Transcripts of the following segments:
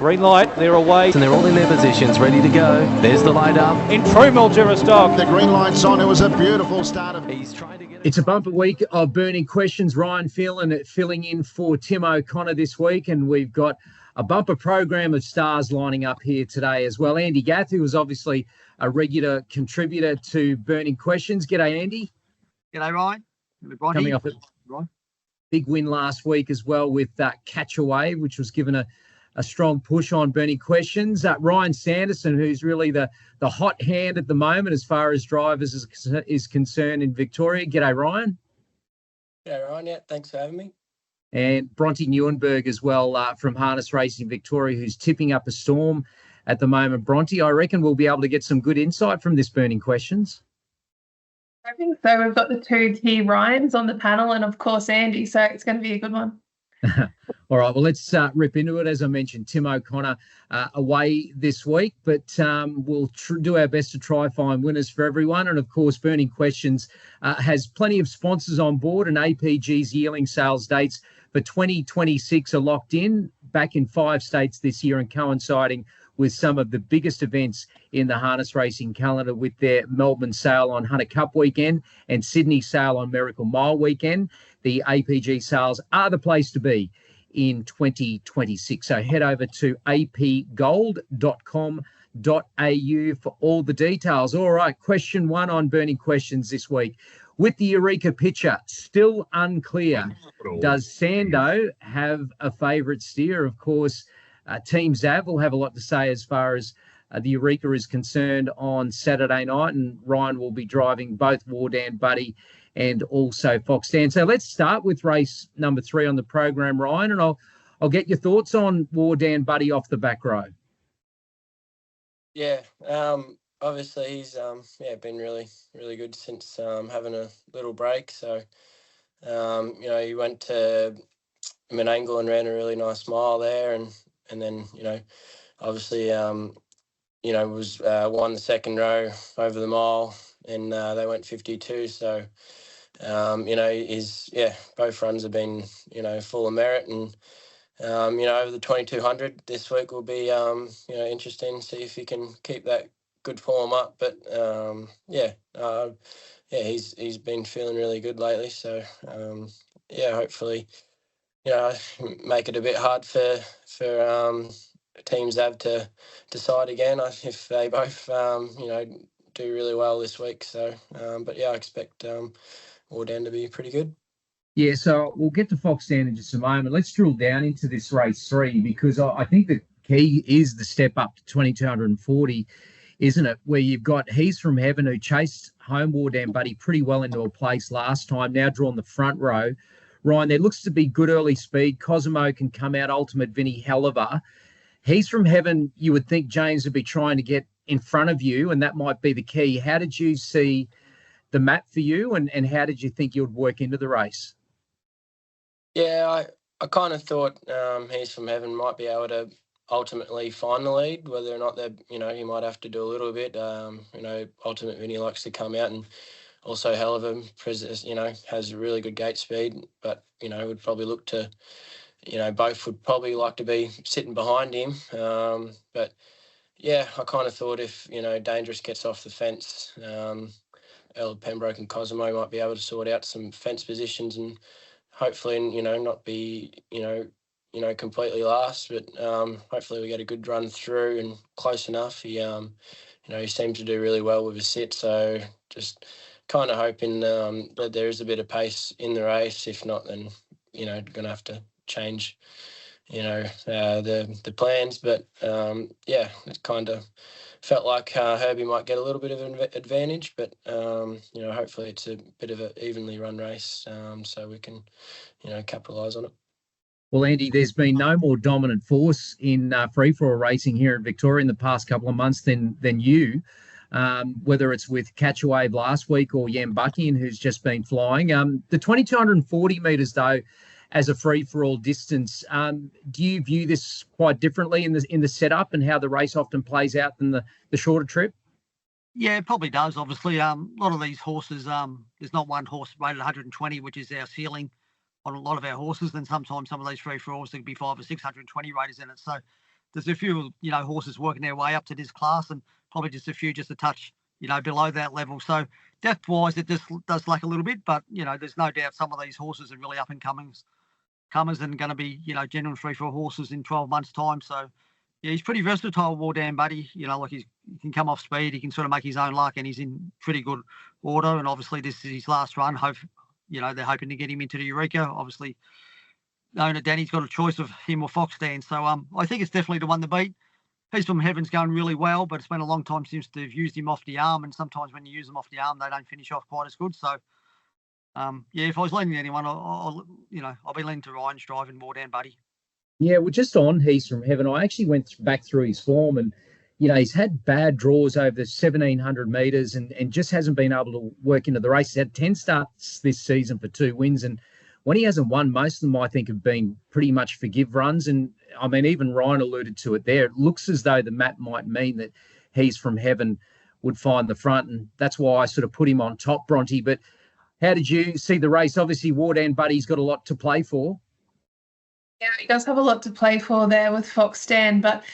Green light, they're away. And they're all in their positions, ready to go. There's the light up. In true Mildura style. The green light's on. It was a beautiful start. He's trying to get It's a bumper week of burning questions. Ryan Phelan filling in for Tim O'Connor this week, and we've got a bumper program of stars lining up here today as well. Andy Gath, who was obviously a regular contributor to Burning Questions. G'day, Andy. G'day, Ryan. Coming off a big win last week as well with Catch Away, which was given a strong push on Burning Questions. Ryan Sanderson, who's really the hot hand at the moment as far as drivers is concerned in Victoria. G'day, Ryan. G'day, Ryan. Yeah, thanks for having me. And Bronte Nieuwenburg as well from Harness Racing Victoria, who's tipping up a storm at the moment. Bronte, I reckon we'll be able to get some good insight from this Burning Questions. I think so. We've got the two T Ryans on the panel and, of course, Andy, so it's going to be a good one. All right, well, let's rip into it. As I mentioned, Tim O'Connor away this week, but we'll do our best to try find winners for everyone. And, of course, Burning Questions has plenty of sponsors on board, and APG's yearling sales dates for 2026 are locked in, back in 5 states this year and coinciding with some of the biggest events in the harness racing calendar with their Melbourne sale on Hunter Cup weekend and Sydney sale on Miracle Mile weekend. The APG sales are the place to be in 2026. So head over to apgold.com.au for all the details. All right, question 1 on Burning Questions this week. With the Eureka picture still unclear, does Sando have a favourite steer? Of course, Team Zav will have a lot to say as far as the Eureka is concerned on Saturday night, and Ryan will be driving both Wardan Buddy and also Foxdan. So let's start with race number 3 on the program, Ryan, and I'll get your thoughts on Wardan Buddy off the back row. Yeah, obviously he's been really good since having a little break. So he went to Menangle and ran a really nice mile there, and then obviously was won the second row over the mile, and they went 52. So both runs have been full of merit, and over the 2200 this week will be interesting to see if he can keep that good form up. But he's been feeling really good lately. So hopefully make it a bit hard for teams have to decide again if they both do really well this week. So I expect Wardan to be pretty good. Yeah, so we'll get to Foxdan in just a moment. Let's drill down into this race 3, because I think the key is the step up to 2240, isn't it? Where you've got He's From Heaven, who chased home Wardan Buddy pretty well into a place last time, now drawn the front row. Ryan, there looks to be good early speed. Cosimo can come out, Ultimate Vinny Helliver. He's From Heaven, you would think James would be trying to get in front of you, and that might be the key. How did you see the map for you, and how did you think you would work into the race? Yeah, I kind of thought He's From Heaven might be able to ultimately find the lead, whether or not he might have to do a little bit. Ultimate Vinny likes to come out, and also Helliver, has a really good gate speed, but, would probably look to, both would probably like to be sitting behind him. But, yeah, I kind of thought if, Dangerous gets off the fence, El Pembroke and Cosimo might be able to sort out some fence positions and hopefully, not be, completely last, but hopefully we get a good run through and close enough. He, he seems to do really well with his sit, so just kind of hoping that there is a bit of pace in the race. If not, then, going to have to change, the plans. But, it kind of felt like Herbie might get a little bit of an advantage, but, hopefully it's a bit of an evenly run race, so we can, capitalise on it. Well, Andy, there's been no more dominant force in free-for-all racing here in Victoria in the past couple of months than you, whether it's with Catchaway last week or Yambuckian, who's just been flying. The 2,240 metres, though, as a free-for-all distance, do you view this quite differently in the setup and how the race often plays out than the shorter trip? Yeah, it probably does, obviously. A lot of these horses, there's not one horse rated 120, which is our ceiling on a lot of our horses. Then sometimes some of these free-for-alls, there could be 500 or 620 raters in it. So there's a few, horses working their way up to this class, and probably just a few just a touch, below that level. So depth-wise, it just does lack a little bit, but, there's no doubt some of these horses are really up-and-comers and going to be, genuine 3-4 horses in 12 months' time. So, yeah, he's pretty versatile, War Dan Buddy. He can come off speed, he can sort of make his own luck, and he's in pretty good order. And obviously, this is his last run. They're hoping to get him into the Eureka. Obviously, owner Danny's got a choice of him or Foxdan. So I think it's definitely the one to beat. He's from Heaven's going really well, but it's been a long time since they've used him off the arm, and sometimes when you use them off the arm, they don't finish off quite as good. So, if I was leaning anyone, I'll be leaning to Ryan's driving War Dan Buddy. Yeah, well, just on He's from Heaven, I actually went back through his form, and he's had bad draws over the 1,700 metres and just hasn't been able to work into the race. He's had 10 starts this season for 2 wins, and when he hasn't won, most of them, I think, have been pretty much forgive runs. And, I mean, even Ryan alluded to it there. It looks as though the map might mean that He's from Heaven would find the front, and that's why I sort of put him on top, Bronte. But how did you see the race? Obviously, War Dan Buddy's got a lot to play for. Yeah, he does have a lot to play for there with Foxdan, but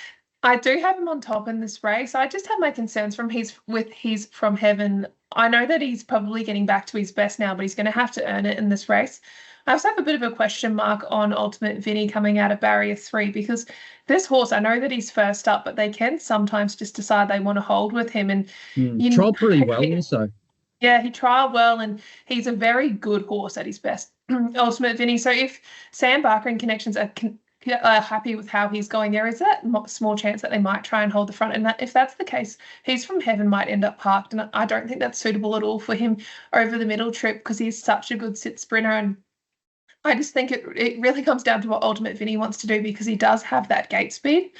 I do have him on top in this race. I just have my concerns with He's from Heaven. I know that he's probably getting back to his best now, but he's going to have to earn it in this race. I also have a bit of a question mark on Ultimate Vinny coming out of Barrier 3, because this horse, I know that he's first up, but they can sometimes just decide they want to hold with him. And trialled pretty well also. Yeah, he trialled well, and he's a very good horse at his best, Ultimate Vinny. So if Sam Barker and Connections are happy with how he's going, there is that small chance that they might try and hold the front. And that, if that's the case, He's from Heaven might end up parked. And I don't think that's suitable at all for him over the middle trip, because he's such a good sit sprinter. And I just think it really comes down to what Ultimate Vinny wants to do, because he does have that gate speed.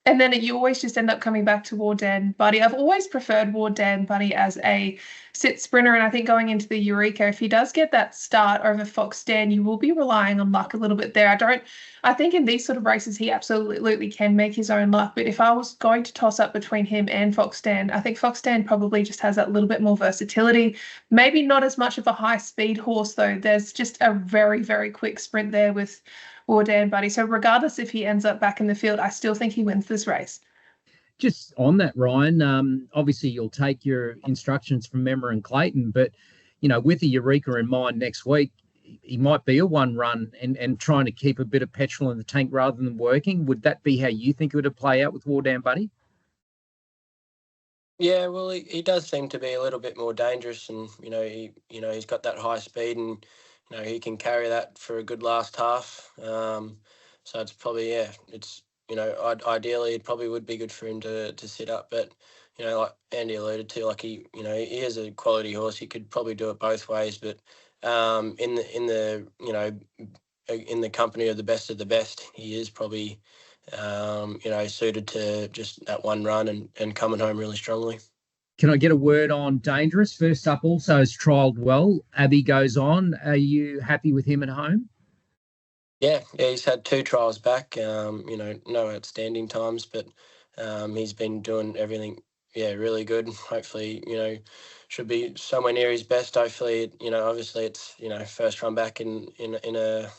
And then you always just end up coming back to War Dan Buddy. I've always preferred War Dan Buddy as a sit sprinter, and I think going into the Eureka, if he does get that start over Foxdan, you will be relying on luck a little bit there. I think in these sort of races, he absolutely can make his own luck, but if I was going to toss up between him and Foxdan, I think Foxdan probably just has that little bit more versatility. Maybe not as much of a high-speed horse, though. There's just a very, very quick sprint there with War Dan Buddy. So regardless if he ends up back in the field, I still think he wins this race. Just on that, Ryan, obviously you'll take your instructions from Memmer and Clayton, but, with the Eureka in mind next week, he might be a one run and trying to keep a bit of petrol in the tank rather than working. Would that be how you think it would play out with War Dan Buddy? Yeah, well, he does seem to be a little bit more dangerous, and he's got that high speed, and he can carry that for a good last half. So it's probably ideally it probably would be good for him to sit up, but like Andy alluded to, like he is a quality horse. He could probably do it both ways, but in the company of the best, he is probably suited to just that one run and coming home really strongly. Can I get a word on Dangerous? First up also has trialled well. Abbey goes on. Are you happy with him at home? Yeah, he's had 2 trials back, no outstanding times, but he's been doing everything, really good. Hopefully, should be somewhere near his best. Hopefully, obviously it's, first run back in the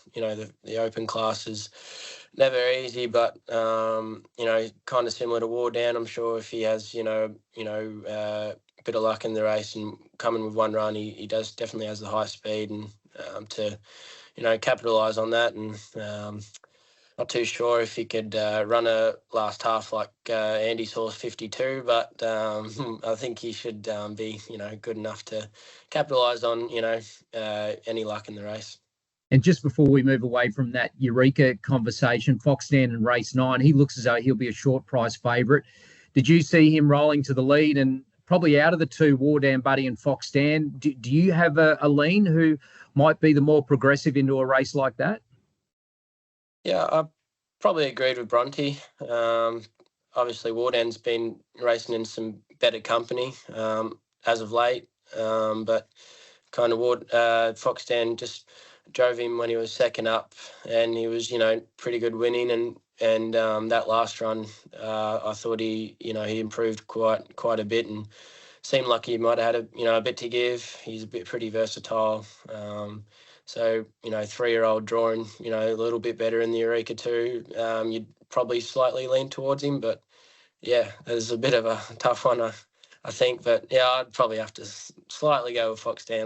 open class is never easy, but, kind of similar to War Dan. I'm sure if he has, a bit of luck in the race and coming with one run, he definitely has the high speed and to capitalise on that. And not too sure if he could run a last half like Andy's horse 52, but I think he should be good enough to capitalise on any luck in the race. And just before we move away from that Eureka conversation, Foxdan in race 9, he looks as though he'll be a short price favourite. Did you see him rolling to the lead? And probably out of the 2, War Dan Buddy and Foxdan, do you have a lean who might be the more progressive into a race like that? Yeah, I probably agreed with Bronte. Obviously, War Dan's been racing in some better company as of late, but kind of Foxdan just drove him when he was second up, and he was pretty good winning, and that last run I thought he improved quite a bit and seemed like he might have had a bit to give. He's pretty versatile. So 3-year-old drawing a little bit better in the Eureka too. You'd probably slightly lean towards him. But yeah, it's a bit of a tough one, I think. But yeah, I'd probably have to slightly go with Foxdown.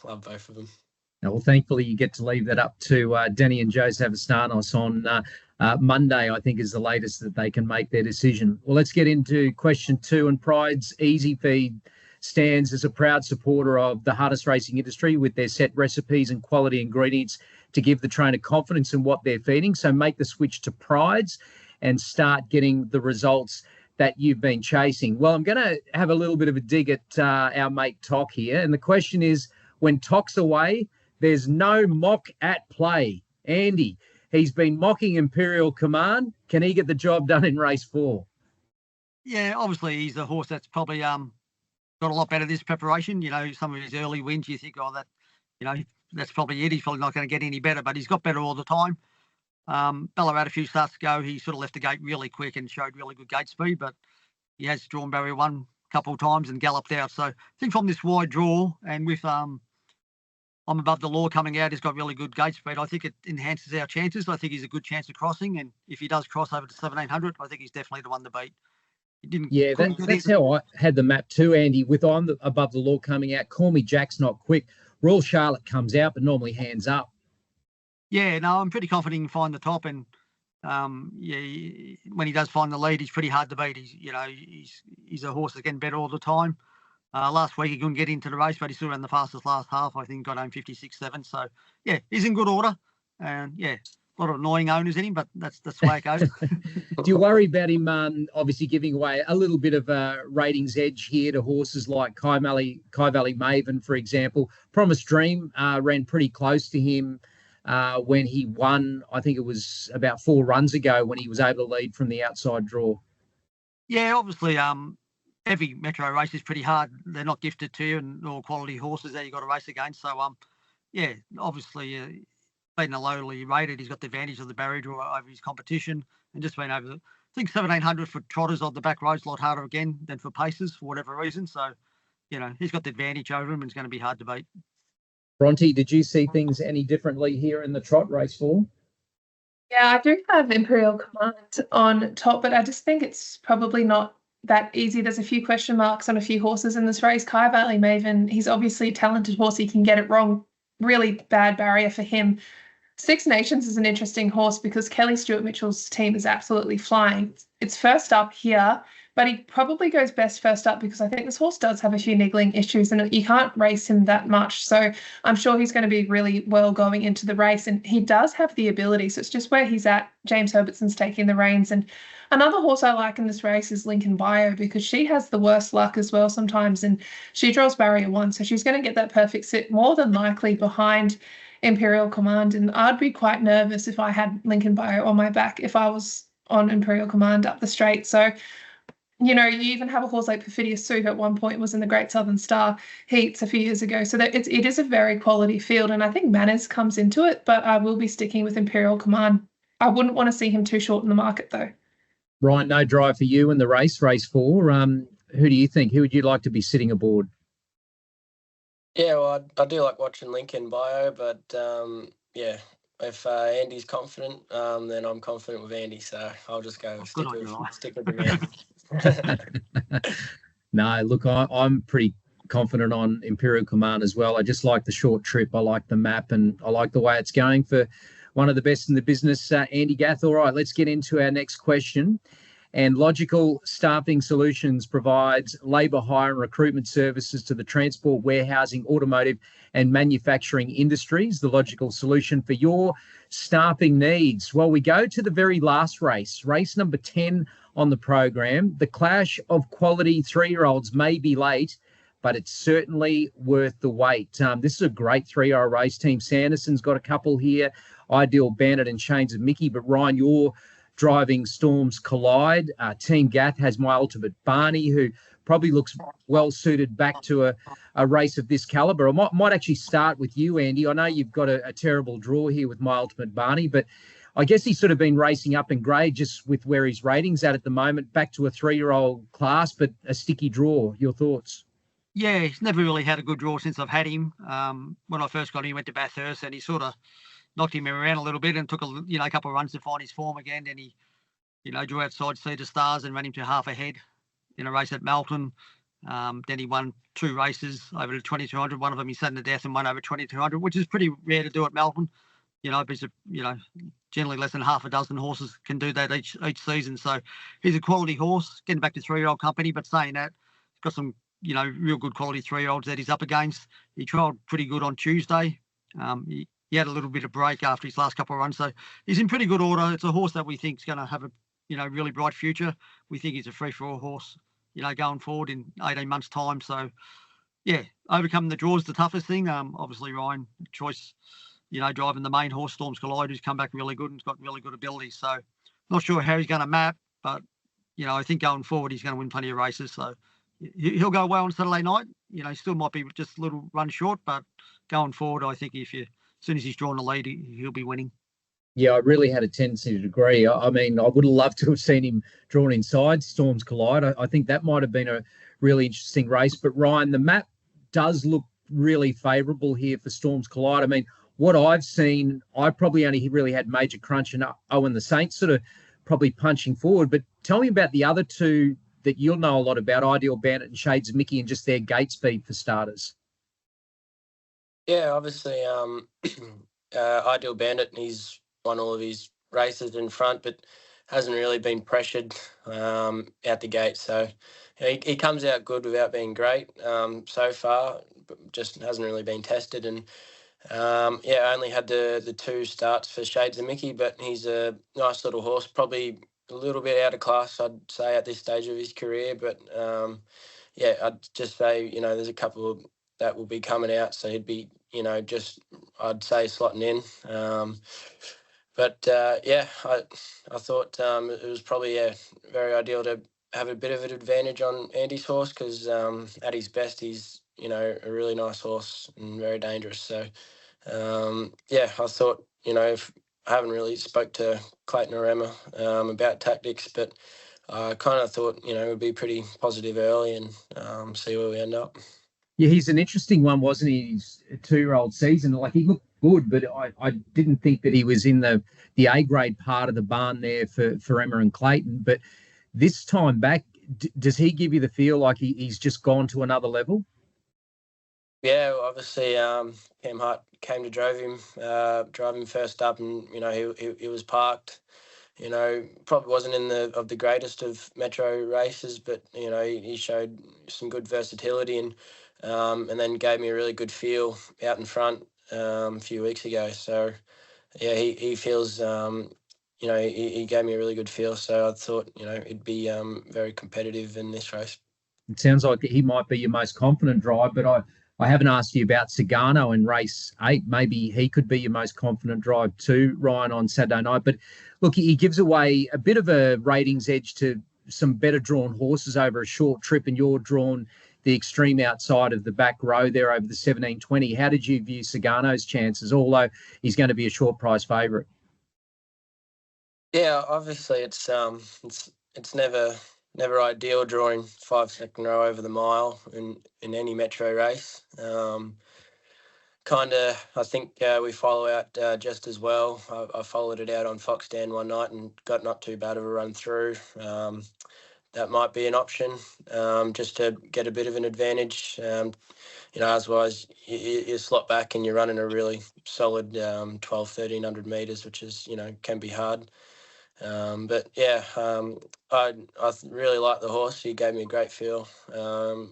Love both of them. Well, thankfully, you get to leave that up to Danny and Joe Savastanos on Monday, I think, is the latest that they can make their decision. Well, let's get into question 2. And Pride's Easy Feed stands as a proud supporter of the harness racing industry with their set recipes and quality ingredients to give the trainer confidence in what they're feeding. So make the switch to Pride's and start getting the results that you've been chasing. Well, I'm going to have a little bit of a dig at our mate Toc here. And the question is, when Toc's away, there's no mock at play. Andy, he's been mocking Imperial Commend. Can he get the job done in race 4? Yeah, obviously he's a horse that's probably got a lot better this preparation. You know, some of his early wins, you think, that's probably it. He's probably not going to get any better, but he's got better all the time. Bella had a few starts ago. He sort of left the gate really quick and showed really good gate speed, but he has drawn barrier 1 a couple of times and galloped out. So I think from this wide draw and with I'm Above the Law coming out, he's got really good gate speed. I think it enhances our chances. I think he's a good chance of crossing, and if he does cross over to 1700, I think he's definitely the one to beat. He didn't. Yeah, that's how I had the map too, Andy. With Above the Law coming out, Call Me Jack's not quick. Royal Charlotte comes out, but normally hands up. Yeah, no, I'm pretty confident he can find the top, and when he does find the lead, he's pretty hard to beat. He's a horse that's getting better all the time. Last week he couldn't get into the race, but he still ran the fastest last half. I think got home 56.7. So yeah, he's in good order, and yeah, a lot of annoying owners in him, but that's the way it goes. Do you worry about him obviously giving away a little bit of a ratings edge here to horses like Kai Valley Maven, for example? Promised Dream ran pretty close to him when he won. I think it was about 4 runs ago when he was able to lead from the outside draw. Yeah, obviously, every metro race is pretty hard. They're not gifted to you, and all quality horses that you got to race against. So, yeah, obviously, being a lowly rated, he's got the advantage of the barrier draw over his competition, and just been over. I think 1700 for trotters on the back road's a lot harder again than for paces for whatever reason. So, he's got the advantage over him, and it's going to be hard to beat. Bronte, did you see things any differently here in the trot race 4? Yeah, I do have Imperial Commend on top, but I just think it's probably not that easy. There's a few question marks on a few horses in this race. Kai Valley Maven, he's obviously a talented horse. He can get it wrong. Really bad barrier for him. Six Nations is an interesting horse because Kelly Stewart Mitchell's team is absolutely flying. It's first up here, but he probably goes best first up because I think this horse does have a few niggling issues and you can't race him that much. So I'm sure he's going to be really well going into the race, and he does have the ability. So it's just where he's at. James Herbertson's taking the reins. And another horse I like in this race is Lincoln Bio because she has the worst luck as well sometimes, and she draws barrier 1. So she's going to get that perfect sit more than likely behind Imperial Commend. And I'd be quite nervous if I had Lincoln Bio on my back if I was on Imperial Commend up the straight. So you even have a horse like Perfidious Soup at one point was in the Great Southern Star heats a few years ago. So that it is a very quality field, and I think Manners comes into it, but I will be sticking with Imperial Commend. I wouldn't want to see him too short in the market, though. Ryan, no drive for you in the race 4. Who do you think? Who would you like to be sitting aboard? Yeah, well, I do like watching Lincoln Bio, but yeah, if Andy's confident, then I'm confident with Andy. So I'll just go stick with the man. No, look, I'm pretty confident on Imperial Commend as well. I just like the short trip. I like the map, and I like the way it's going for one of the best in the business, Andy Gath. All right, let's get into our next question. And Logical Staffing Solutions provides labour hire and recruitment services to the transport, warehousing, automotive and manufacturing industries. The logical solution for your staffing needs. Well, we go to the very last race, race number 10 on the program. The clash of quality 3-year-olds may be late, but it's certainly worth the wait. This is a great 3-year race. Team Sanderson's got a couple here, Ideal Bandit and Chains of Mickey. But Ryan, you're driving Storms Collide. Team Gath has My Ultimate Barney, who probably looks well suited back to a race of this caliber. I might actually start with you, Andy. I know you've got a terrible draw here with My Ultimate Barney, but I guess he's sort of been racing up in grade just with where his rating's at the moment, back to a 3-year-old class, but a sticky draw. Your thoughts? Yeah, he's never really had a good draw since I've had him. When I first got him, he went to Bathurst and he sort of knocked him around a little bit and took a couple of runs to find his form again. Then he drew outside Cedar Stars and ran him to half a head in a race at Melton. Then he won 2 races over the 2200. One of them he sat in the death and won over 2200, which is pretty rare to do at Melton. Because generally less than half a dozen horses can do that each season. So he's a quality horse. Getting back to 3-year-old company, but saying that, he's got some real good quality 3-year-olds that he's up against. He trialled pretty good on Tuesday. He had a little bit of break after his last couple of runs, so he's in pretty good order. It's a horse that we think is going to have a really bright future. We think he's a free-for-all horse, going forward in 18 months' time. So, yeah, overcoming the draw is the toughest thing. Obviously, Ryan Choice, driving the main horse, Storms Collide, who's come back really good and's got really good ability. So, not sure how he's going to map, but, I think going forward he's going to win plenty of races. So, he'll go well on Saturday night. Still might be just a little run short, but going forward, I think as soon as he's drawn the lead, he'll be winning. Yeah, I really had a tendency to agree. I mean, I would have loved to have seen him drawn inside Storms Collide. I think that might have been a really interesting race. But, Ryan, the map does look really favourable here for Storms Collide. I mean, what I've seen, I probably only really had Major Crunch and Owen the Saint sort of probably punching forward. But tell me about the other two that you'll know a lot about, Ideal Bandit and Shades of Mickey, and just their gate speed for starters. Yeah, obviously, Ideal Bandit, he's won all of his races in front, but hasn't really been pressured out the gate. So he comes out good without being great so far, but just hasn't really been tested. And I only had the 2 starts for Shades of Mickey, but he's a nice little horse, probably a little bit out of class, I'd say, at this stage of his career. But I'd just say, there's a couple that will be coming out, so he'd be, I'd say slotting in. I thought it was probably very ideal to have a bit of an advantage on Andy's horse because at his best he's a really nice horse and very dangerous. So I thought if I haven't really spoke to Clayton or Emma about tactics, but I kind of thought it would be pretty positive early and see where we end up. Yeah, he's an interesting one, wasn't he? His 2-year-old season, like he looked good, but I didn't think that he was in the A-grade part of the barn there for Emma and Clayton. But this time back, does he give you the feel like he's just gone to another level? Yeah, well, obviously Cam Hart came to drive him first up, and he was parked. Probably wasn't in the greatest of metro races, but he showed some good versatility and then gave me a really good feel out in front a few weeks ago. So yeah, he feels he gave me a really good feel. So I thought it'd be very competitive in this race. It sounds like he might be your most confident drive, but I haven't asked you about Sagano in race 8. Maybe he could be your most confident drive too, Ryan, on Saturday night. But look, he gives away a bit of a ratings edge to some better drawn horses over a short trip, and you're drawn the extreme outside of the back row there over the 1720. How did you view Sagano's chances, although he's going to be a short price favourite? Yeah, obviously it's never ideal drawing 5-second row over the mile in any metro race. I think we follow out just as well. I followed it out on Foxdan one night and got not too bad of a run through. That might be an option just to get a bit of an advantage. Otherwise you slot back and you're running a really solid 1,200-1,300 metres, which is, can be hard. I really like the horse. He gave me a great feel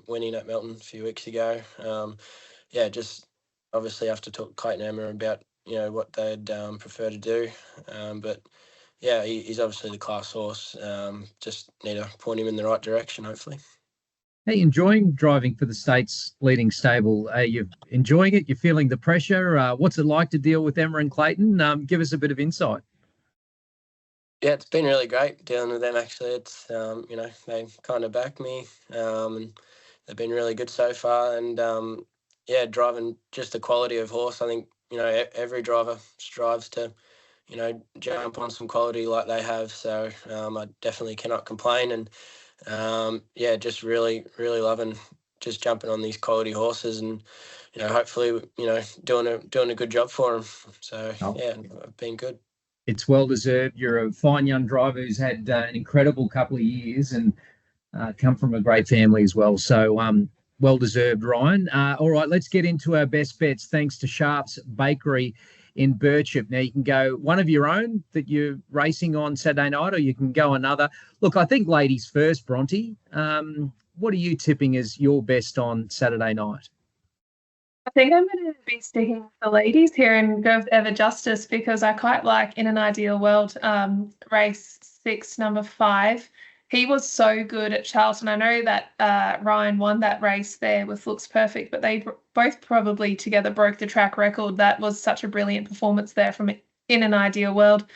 winning at Melton a few weeks ago. Just obviously have to talk to Clayton Emma about what they'd prefer to do. He's obviously the class horse. Just need to point him in the right direction, hopefully. Hey, enjoying driving for the state's leading stable? Are you enjoying it? You're feeling the pressure? What's it like to deal with Emma and Clayton? Give us a bit of insight. Yeah, it's been really great dealing with them, actually. It's, they kind of back me and they've been really good so far. And, driving just the quality of horse. I think, every driver strives to, jump on some quality like they have. So I definitely cannot complain. And, just really, really loving just jumping on these quality horses and, hopefully, doing a good job for them. So, it's been good. It's well deserved. You're a fine young driver who's had an incredible couple of years and come from a great family as well. So well deserved, Ryan. All right, let's get into our best bets. Thanks to Sharp's Bakery in Birchip. Now you can go one of your own that you're racing on Saturday night, or you can go another. Look, I think ladies first, Bronte. What are you tipping as your best on Saturday night? I think I'm going to be sticking with the ladies here and go with Ever Justice, because I quite like In an Ideal World race 6, number 5. He was so good at Charlton. I know that Ryan won that race there with Looks Perfect, but they both probably together broke the track record. That was such a brilliant performance there from In an Ideal World.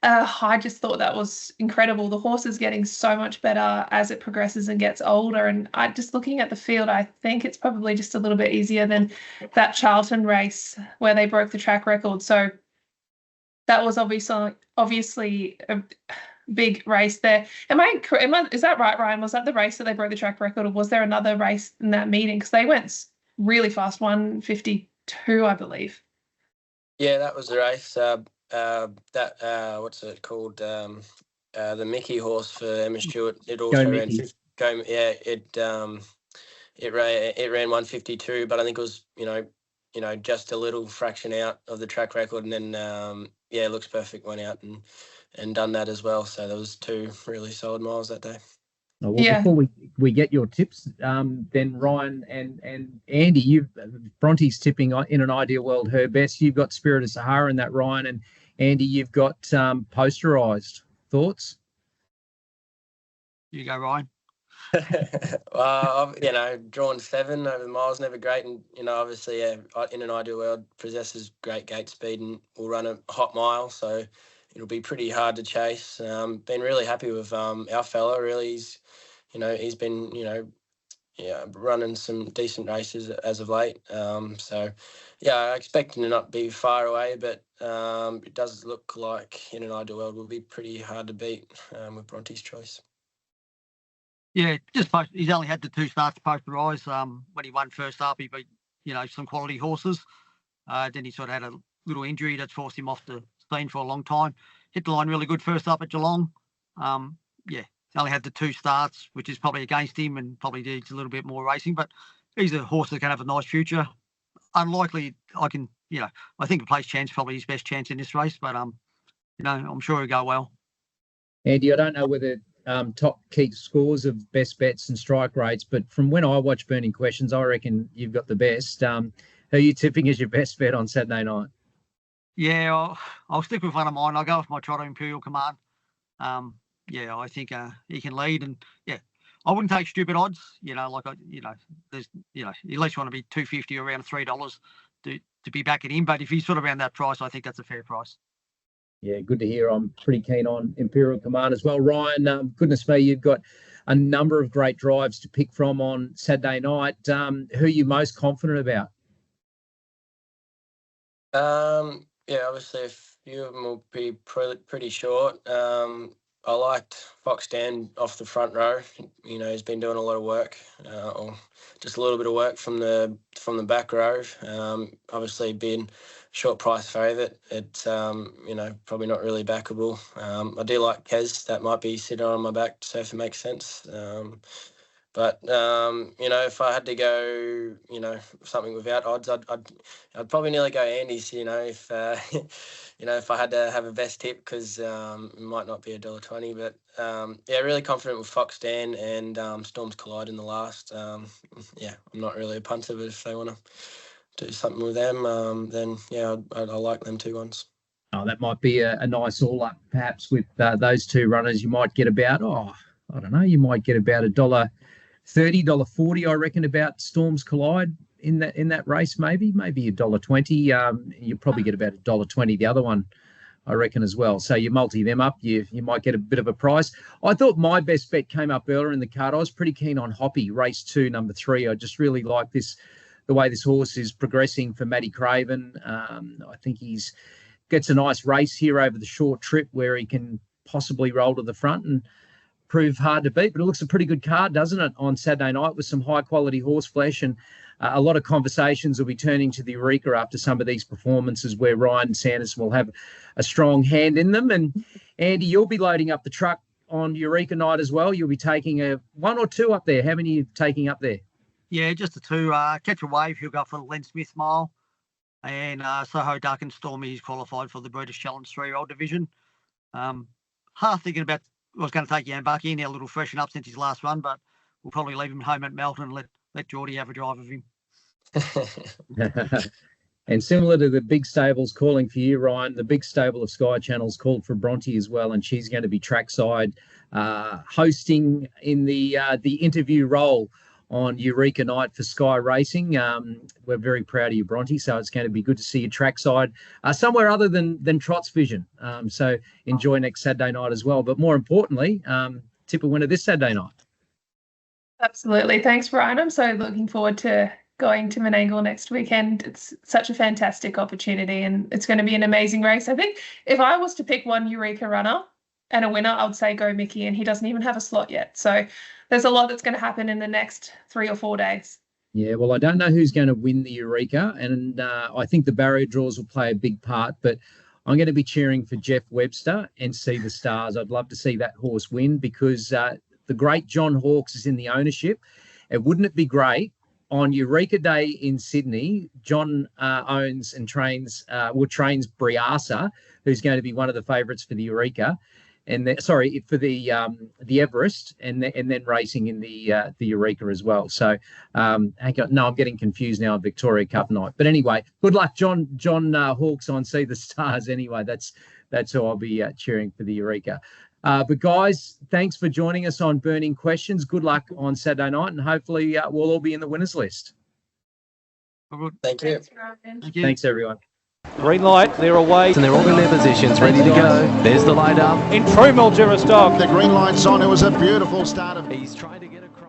I just thought that was incredible. The horse is getting so much better as it progresses and gets older. And just looking at the field, I think it's probably just a little bit easier than that Charlton race where they broke the track record. So that was obviously a big race there. Is that right, Ryan? Was that the race that they broke the track record, or was there another race in that meeting? Because they went really fast, 1:52, I believe. Yeah, that was the race. What's it called? The Mickey horse for Emma Stewart. It also ran. It ran 1:52, but I think it was just a little fraction out of the track record, and then Looks Perfect went out and done that as well. So there was 2 really solid miles that day. Oh, well, yeah. Before we get your tips, then Ryan and Andy, Bronte's tipping In an Ideal World her best. You've got Spirit of Sahara in that, Ryan, and Andy, you've got Posterized. Thoughts? You go, Ryan. Well, drawn 7 over the miles, never great, and obviously, In an Ideal World possesses great gate speed and will run a hot mile, so it'll be pretty hard to chase. Been really happy with our fella. Really, he's been running some decent races as of late. I expect him to not be far away, but it does look like In an Ideal World will be pretty hard to beat with Bronte's choice. Yeah, he's only had the 2 starts Posterized. When he won first up, he beat some quality horses. Then he sort of had a little injury that's forced him off the scene for a long time. Hit the line really good first up at Geelong. He only had the 2 starts, which is probably against him and probably needs a little bit more racing. But he's a horse that can have a nice future. Unlikely, I think the place chance probably his best chance in this race, but I'm sure he'll go well. Andy, I don't know whether Top keeps scores of best bets and strike rates, but from when I watch Burning Questions, I reckon you've got the best. Who are you tipping as your best bet on Saturday night? Yeah, I'll stick with one of mine. I'll go with my trotter, Imperial Command. I think he can lead, and I wouldn't take stupid odds. There's at least want to be $2.50 or around $3 to be backing him. But if he's sort of around that price, I think that's a fair price. Yeah, good to hear. I'm pretty keen on Imperial Command as well. Ryan, goodness me, you've got a number of great drives to pick from on Saturday night. Who are you most confident about? Obviously a few of them will be pretty short. I liked Fox Dan off the front row. He's been doing a lot of work, or just a little bit of work from the back row. Obviously being short price favourite, it's probably not really backable. I do like Kez. That might be sitting on my back, so if it makes sense. But if I had to go, something without odds, I'd probably nearly go Andy's. If if I had to have a best tip, because it might not be $1.20, but really confident with Fox Dan and Storms Collide in the last. I'm not really a punter, but if they want to do something with them, then I like them 2 ones. Oh, that might be a nice all up, perhaps with those 2 runners. You might get about I don't know, you might get about $1.30, $1.40, I reckon, about Storms Collide in that race, maybe $1.20. You'll probably get about $1.20 the other one, I reckon, as well. So you multi them up, you might get a bit of a price. I thought my best bet came up earlier in the card. I was pretty keen on Hoppy, race 2, number 3. I just really like the way this horse is progressing for Matty Craven. I think gets a nice race here over the short trip where he can possibly roll to the front, and prove hard to beat. But it looks a pretty good card, doesn't it, on Saturday night with some high-quality horse flesh, and a lot of conversations will be turning to the Eureka after some of these performances where Ryan and Sanderson will have a strong hand in them. And Andy, you'll be loading up the truck on Eureka night as well. You'll be taking one or two up there. How many are you taking up there? Yeah, just the two. Catch a Wave, he'll go for the Len Smith mile. And Soho Duck and Stormy, he's qualified for the British Challenge 3-year-old division. Half thinking about, I was going to take Jan Bucky in, a little freshen up since his last run, but we'll probably leave him home at Melton and let Geordie have a drive of him. And similar to the big stables calling for you, Ryan, the big stable of Sky Channel's called for Bronte as well, and she's going to be trackside hosting in the interview role on Eureka night for Sky Racing. We're very proud of you, Bronte, so it's going to be good to see you trackside somewhere other than Trot's Vision. So enjoy next Saturday night as well. But more importantly, tip a winner this Saturday night. Absolutely. Thanks, Brian. I'm so looking forward to going to Menangle next weekend. It's such a fantastic opportunity, and it's going to be an amazing race. I think if I was to pick one Eureka runner and a winner, I would say go Mickey, and he doesn't even have a slot yet. So there's a lot that's going to happen in the next 3 or 4 days. Yeah, well, I don't know who's going to win the Eureka, and I think the barrier draws will play a big part, but I'm going to be cheering for Jeff Webster and See the Stars. I'd love to see that horse win because the great John Hawkes is in the ownership. And wouldn't it be great on Eureka Day in Sydney? John owns and trains Briasa, who's going to be one of the favourites for the Eureka, and for the Everest, and then racing in the Eureka as well. So I'm getting confused now on Victoria Cup night. But anyway, good luck, John Hawkes on See the Stars. Anyway, that's who I'll be cheering for the Eureka. But guys, thanks for joining us on Burning Questions. Good luck on Saturday night, and hopefully we'll all be in the winners list. Thank you. Thanks, everyone. Green light, they're away. And they're all in their positions, ready to go. There's the light up. In true Mildura stock. The green light's on. It was a beautiful start of... He's trying to get across.